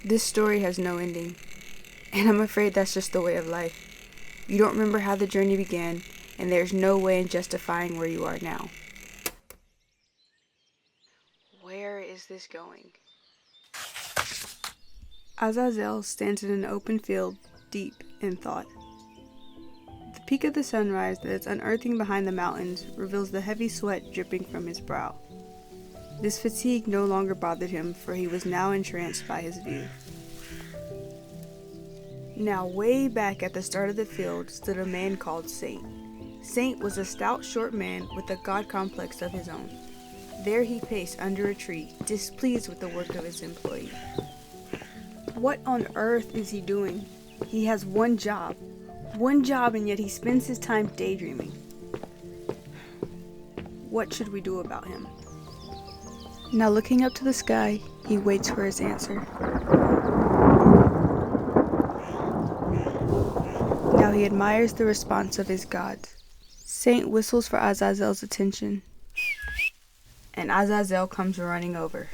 This story has no ending, and I'm afraid that's just the way of life. You don't remember how the journey began, and there's no way in justifying where you are now. Where is this going? Azazel stands in an open field, deep in thought. The peak of the sunrise that is unearthing behind the mountains reveals the heavy sweat dripping from his brow. This fatigue no longer bothered him, for he was now entranced by his view. Now, way back at the start of the field stood a man called Saint. Saint was a stout, short man with a god complex of his own. There he paced under a tree, displeased with the work of his employee. What on earth is he doing? He has one job, and yet he spends his time daydreaming. What should we do about him? Now, looking up to the sky, he waits for his answer. Now he admires the response of his gods. Saint whistles for Azazel's attention, and Azazel comes running over.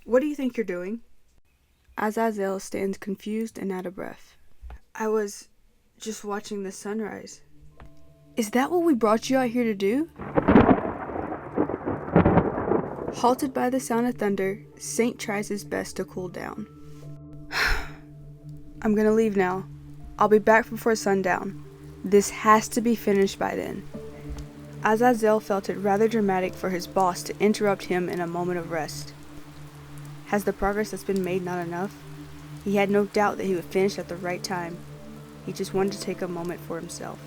What do you think you're doing? Azazel stands confused and out of breath. I was just watching the sunrise. Is that what we brought you out here to do? Halted by the sound of thunder, Saint tries his best to cool down. I'm gonna leave now. I'll be back before sundown. This has to be finished by then. Azazel felt it rather dramatic for his boss to interrupt him in a moment of rest. Has the progress that's been made not enough? He had no doubt that he would finish at the right time. He just wanted to take a moment for himself.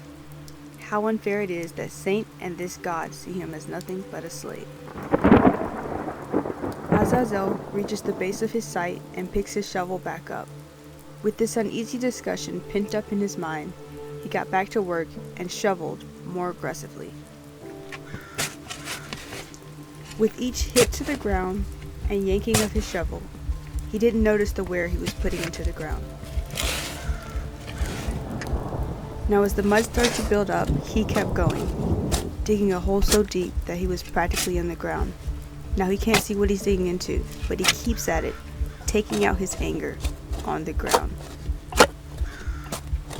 How unfair it is that Saint and this god see him as nothing but a slave. Azazel reaches the base of his sight and picks his shovel back up. With this uneasy discussion pent up in his mind, he got back to work and shoveled more aggressively. With each hit to the ground and yanking of his shovel, he didn't notice the wear he was putting into the ground. Now as the mud started to build up, he kept going, digging a hole so deep that he was practically in the ground. Now he can't see what he's digging into, but he keeps at it, taking out his anger on the ground.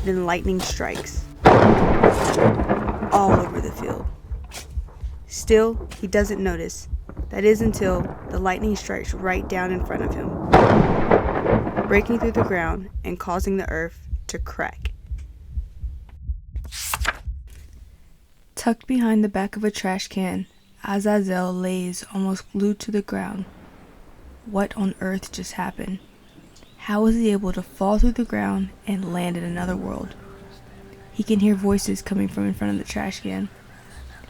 Then lightning strikes all over the field. Still, he doesn't notice. That is until the lightning strikes right down in front of him, breaking through the ground and causing the earth to crack. Tucked behind the back of a trash can, Azazel lays almost glued to the ground. What on earth just happened? How was he able to fall through the ground and land in another world? He can hear voices coming from in front of the trash can.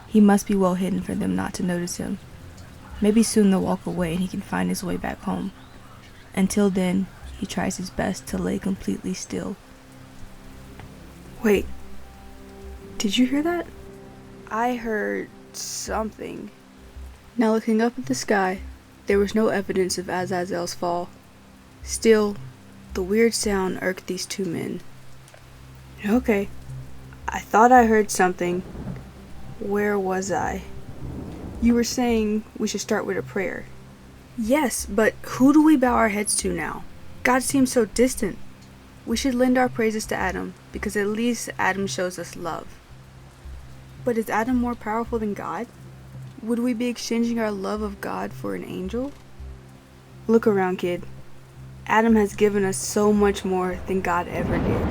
He must be well hidden for them not to notice him. Maybe soon they'll walk away and he can find his way back home. Until then, he tries his best to lay completely still. Wait, did you hear that? I heard something. Now looking up at the sky, there was no evidence of Azazel's fall. Still, the weird sound irked these two men. Okay, I thought I heard something. Where was I? You were saying we should start with a prayer. Yes, but who do we bow our heads to now? God seems so distant. We should lend our praises to Adam, because at least Adam shows us love. But is Adam more powerful than God? Would we be exchanging our love of God for an angel? Look around, kid. Adam has given us so much more than God ever did.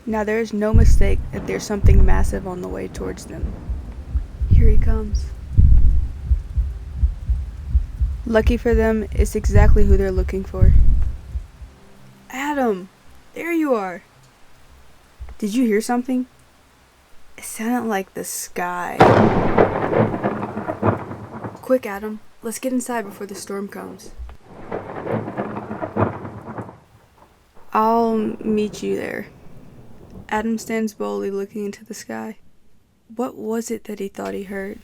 Now there is no mistake that there's something massive on the way towards them. Here he comes. Lucky for them, it's exactly who they're looking for. Adam! There you are! Did you hear something? It sounded like the sky. Quick, Adam. Let's get inside before the storm comes. I'll meet you there. Adam stands boldly looking into the sky. What was it that he thought he heard?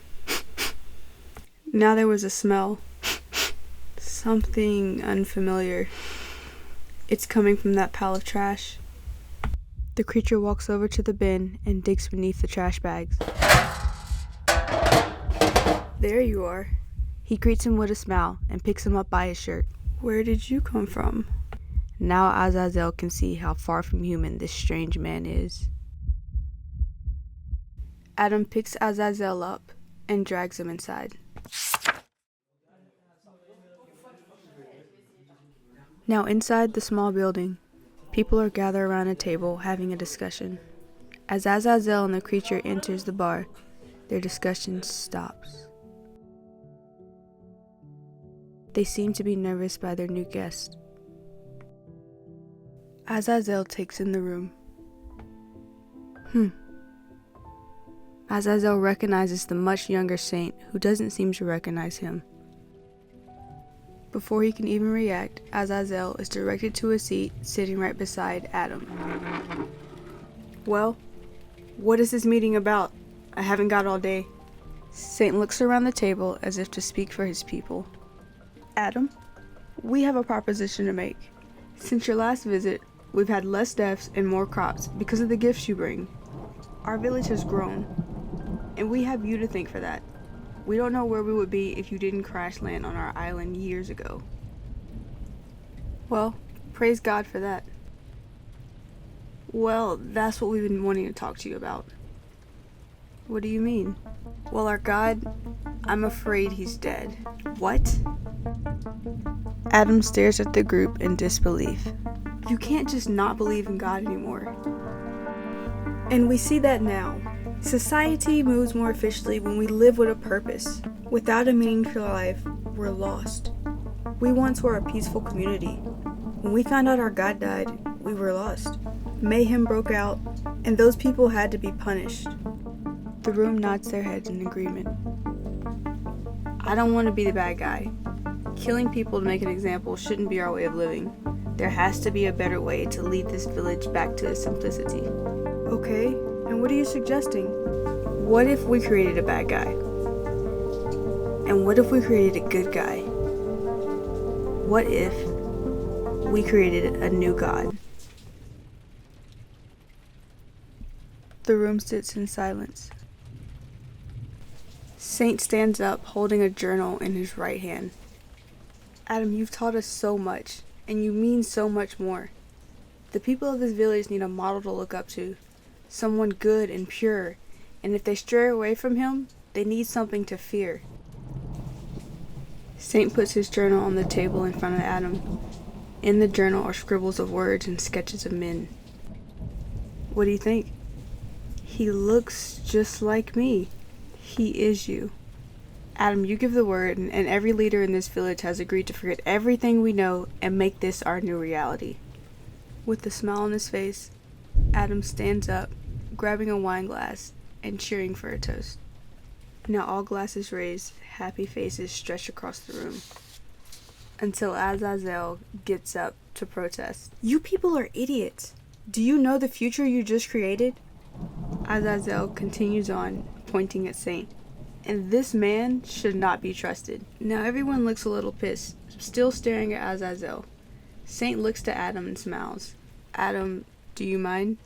Now there was a smell. Something unfamiliar. It's coming from that pile of trash. The creature walks over to the bin and digs beneath the trash bags. There you are. He greets him with a smile and picks him up by his shirt. Where did you come from? Now Azazel can see how far from human this strange man is. Adam picks Azazel up and drags him inside. Now inside the small building, people are gathered around a table having a discussion. As Azazel and the creature enters the bar, their discussion stops. They seem to be nervous by their new guest. Azazel takes in the room. Azazel recognizes the much younger saint who doesn't seem to recognize him. Before he can even react, Azazel is directed to a seat sitting right beside Adam. Well, what is this meeting about? I haven't got all day. Saint looks around the table as if to speak for his people. Adam, we have a proposition to make. Since your last visit, we've had less deaths and more crops because of the gifts you bring. Our village has grown, and we have you to thank for that. We don't know where we would be if you didn't crash land on our island years ago. Well, praise God for that. Well, that's what we've been wanting to talk to you about. What do you mean? Well, our God, I'm afraid he's dead. What? Adam stares at the group in disbelief. You can't just not believe in God anymore. And we see that now. Society moves more efficiently when we live with a purpose. Without a meaning to life, we're lost. We once were a peaceful community. When we found out our God died, we were lost. Mayhem broke out, and those people had to be punished. The room nods their heads in agreement. I don't want to be the bad guy. Killing people to make an example shouldn't be our way of living. There has to be a better way to lead this village back to its simplicity. Okay, and what are you suggesting? What if we created a bad guy? And what if we created a good guy? What if we created a new God? The room sits in silence. Saint stands up, holding a journal in his right hand. Adam, you've taught us so much, and you mean so much more. The people of this village need a model to look up to, someone good and pure, and if they stray away from him, they need something to fear. Saint puts his journal on the table in front of Adam. In the journal are scribbles of words and sketches of men. What do you think? He looks just like me. He is you. Adam, you give the word, and every leader in this village has agreed to forget everything we know and make this our new reality. With a smile on his face, Adam stands up, grabbing a wine glass and cheering for a toast. Now all glasses raised, happy faces stretch across the room. Until Azazel gets up to protest. You people are idiots. Do you know the future you just created? Azazel continues on, pointing at Saint. And this man should not be trusted. Now everyone looks a little pissed, still staring at Azazel. Saint looks to Adam and smiles. Adam, do you mind?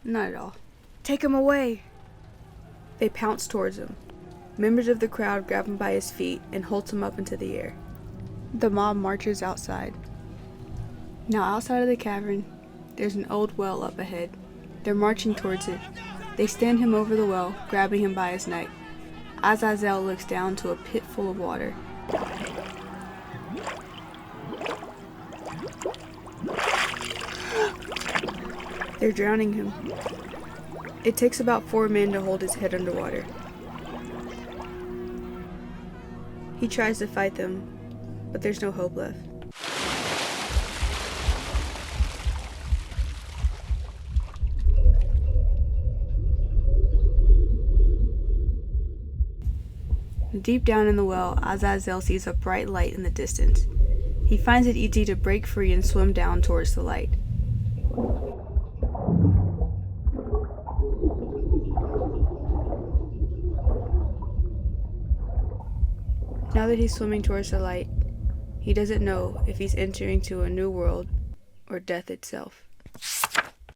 Not at all. Take him away! They pounce towards him. Members of the crowd grab him by his feet and hold him up into the air. The mob marches outside. Now outside of the cavern, there's an old well up ahead. They're marching towards it. They stand him over the well, grabbing him by his neck. Azazel looks down to a pit full of water. They're drowning him. It takes about 4 men to hold his head underwater. He tries to fight them, but there's no hope left. Deep down in the well, Azazel sees a bright light in the distance. He finds it easy to break free and swim down towards the light. Now that he's swimming towards the light, he doesn't know if he's entering to a new world or death itself.